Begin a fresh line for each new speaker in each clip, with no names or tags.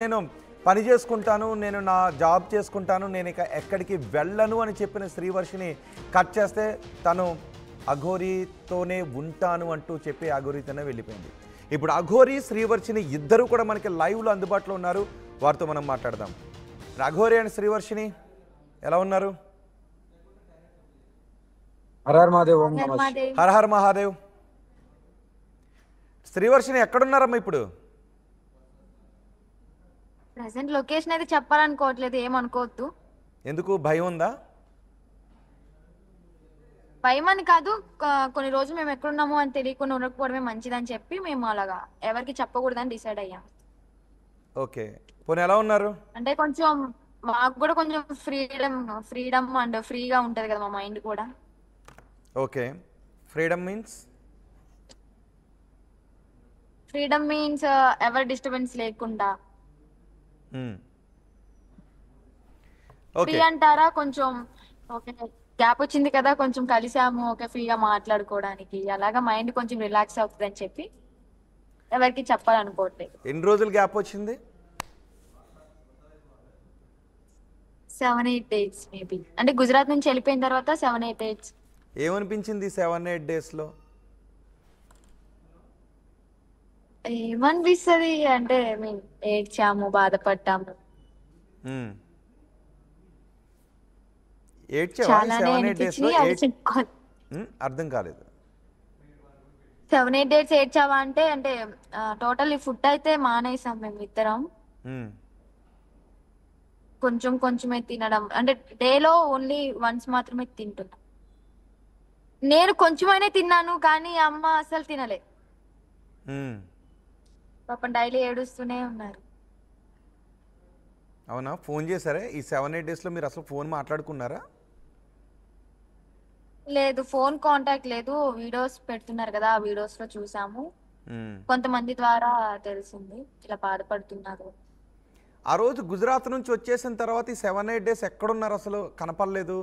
నేను పని చేసుకుంటాను, నేను నా జాబ్ చేసుకుంటాను, నేను ఇక ఎక్కడికి వెళ్ళను అని చెప్పిన శ్రీవర్షిని కట్ చేస్తే తను అఘోరీతోనే ఉంటాను అంటూ చెప్పి అఘోరీతోనే వెళ్ళిపోయింది. ఇప్పుడు అఘోరీ శ్రీవర్షిని ఇద్దరు కూడా మనకి లైవ్లో అందుబాటులో ఉన్నారు. వారితో మనం మాట్లాడదాం. అఘోరీ అండ్ శ్రీవర్షిని ఎలా ఉన్నారు?
హరహర్ మహాదేవ్.
హర హర మహాదేవ్. శ్రీవర్షిని ఎక్కడున్నారమ్మా ఇప్పుడు?
ప్రెసెంట్ లొకేషన్ అయితే చెప్పాలనుకోవట్లేదు, ఏమనుకోవద్దు.
ఎందుకు, భయం ఉందా?
భయం అని కాదు, కొన్ని రోజులు మేము ఎక్కడున్నాము అని తెలియకుండా ఉండకపోవడమే మంచిదని చెప్పి మేము అలాగా ఎవరికి చెప్పకూడదని డిసైడ్ అయ్యాం.
ఓకే, పోనీ ఎలా ఉన్నారు?
అంటే కొంచెం మాకు కూడా కొంచెం ఫ్రీడమ్ అండ్ ఫ్రీగా ఉంటది కదా మా మైండ్ కూడా.
ఓకే, ఫ్రీడమ్
మీన్స్ ఎవరి డిస్టర్బెన్స్ లేకుండా. ఫ్రీ అంటారా, కొంచెం ఓకే గ్యాప్ వచ్చింది కదా, కొంచెం కలిసాము, ఓకే ఫ్రీగా మాట్లాడుకోవడానికి, అలాగా మైండ్ కొంచెం రిలాక్స్ అవుతుంది అని చెప్పి ఎవరికి చెప్పాలనుకోవట్లేదు.
ఎన్ని రోజులు గ్యాప్ వచ్చింది?
7-8 days మేబీ. అంటే గుజరాత్ నుంచి వెళ్ళిపోయిన తర్వాత 7-8 days.
ఏమనిపించింది 7-8 డేస్లో?
ఏమనిపిస్తుంది అంటే మేము ఏడ్చాము, బాధపడ్డాము, చాలానే అనిపించింది. అది చెప్పుకోవాలి.
అర్థం కాలేదు.
7-8 days ఏడ్చావా అంటే అంటే టోటల్ ఫుడ్ అయితే మానేసాం మేము ఇద్దరం. కొంచెం కొంచెమే తినడం, అంటే డేలో ఓన్లీ వన్స్ మాత్రమే తింటున్నాం. నేను కొంచెమైనా తిన్నాను, కానీ అమ్మ అసలు తినలే. పాపం డైలీ ఏడుస్తూనే ఉన్నారు.
అవునా? ఫోన్ చేశారా ఈ 7-8 డేస్లో? మీరు అసలు ఫోన్ మాట్లాడుకున్నారా?
లేదు, ఫోన్ కాంటాక్ట్ లేదు. వీడియోస్ పెడుతున్నారు కదా, ఆ వీడియోస్ లో చూసాము. కొంతమంది ద్వారా తెలిసింది ఇలా బాధపడుతున్నారు.
ఆ రోజు గుజరాత్ నుంచి వచ్చేసిన తర్వాత ఈ 7-8 డేస్ ఎక్కడున్నారు? అసలు కనపడలేదు.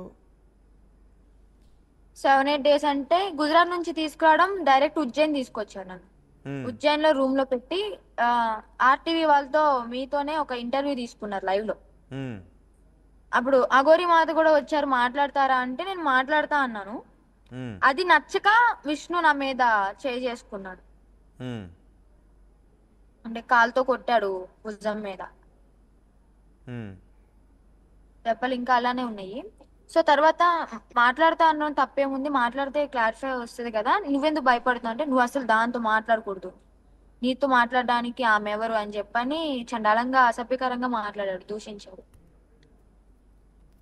7-8 days అంటే గుజరాత్ నుంచి తీసుకురావడం, డైరెక్ట్ ఉజ్జయిన్ తీసుకొచ్చాడు నన్ను. ఉజ్జయిన్ లో రూమ్ లో పెట్టి ఆర్టీవీ వాళ్ళతో మీతోనే ఒక ఇంటర్వ్యూ తీసుకున్నారు లైవ్ లో. అప్పుడు అఘోరీ మాత కూడా వచ్చారు, మాట్లాడతారా అంటే నేను మాట్లాడతా అన్నాను. అది నచ్చక విష్ణు నా మీద చేసుకున్నాడు. అంటే కాలుతో కొట్టాడు భుజం మీద. దెబ్బలు ఇంకా అలానే ఉన్నాయి. సో తర్వాత మాట్లాడుతా అన్నాను, తప్పేముంది, మాట్లాడితే క్లారిఫై వస్తుంది కదా, నువ్వెందుకు భయపడుతున్నావు అంటే నువ్వు అసలు దాంతో మాట్లాడకూడదు, నీతో మాట్లాడడానికి ఆమె ఎవరు అని చెప్పని చండాలంగా అసభ్యకరంగా మాట్లాడాడు, దూషించాడు.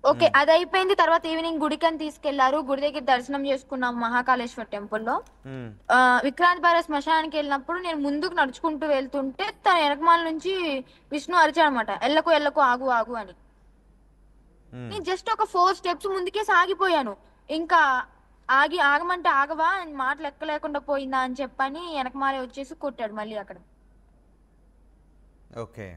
ఓకే, అది అయిపోయింది. తర్వాత ఈవినింగ్ గుడికని తీసుకెళ్లారు. గుడి దగ్గర దర్శనం చేసుకున్నాం మహాకాళేశ్వర్ టెంపుల్లో. విక్రాంత్ భారత్ శ్మశానానికి వెళ్ళినప్పుడు నేను ముందుకు నడుచుకుంటూ వెళ్తుంటే తన వెనకమాల నుంచి విష్ణు అరిచాడు అనమాట, ఎల్లకు ఎల్లకు ఆగు ఆగు అని. నేను జస్ట్ ఒక 4 steps ముందుకే సాగిపోయాను. ఇంకా ఆగమంటే ఆగవా, మాటలు ఎక్క లేకుండా పోయిందా అని చెప్పని వెనకమాలే వచ్చేసి కొట్టాడు మళ్ళీ అక్కడ.
ఓకే.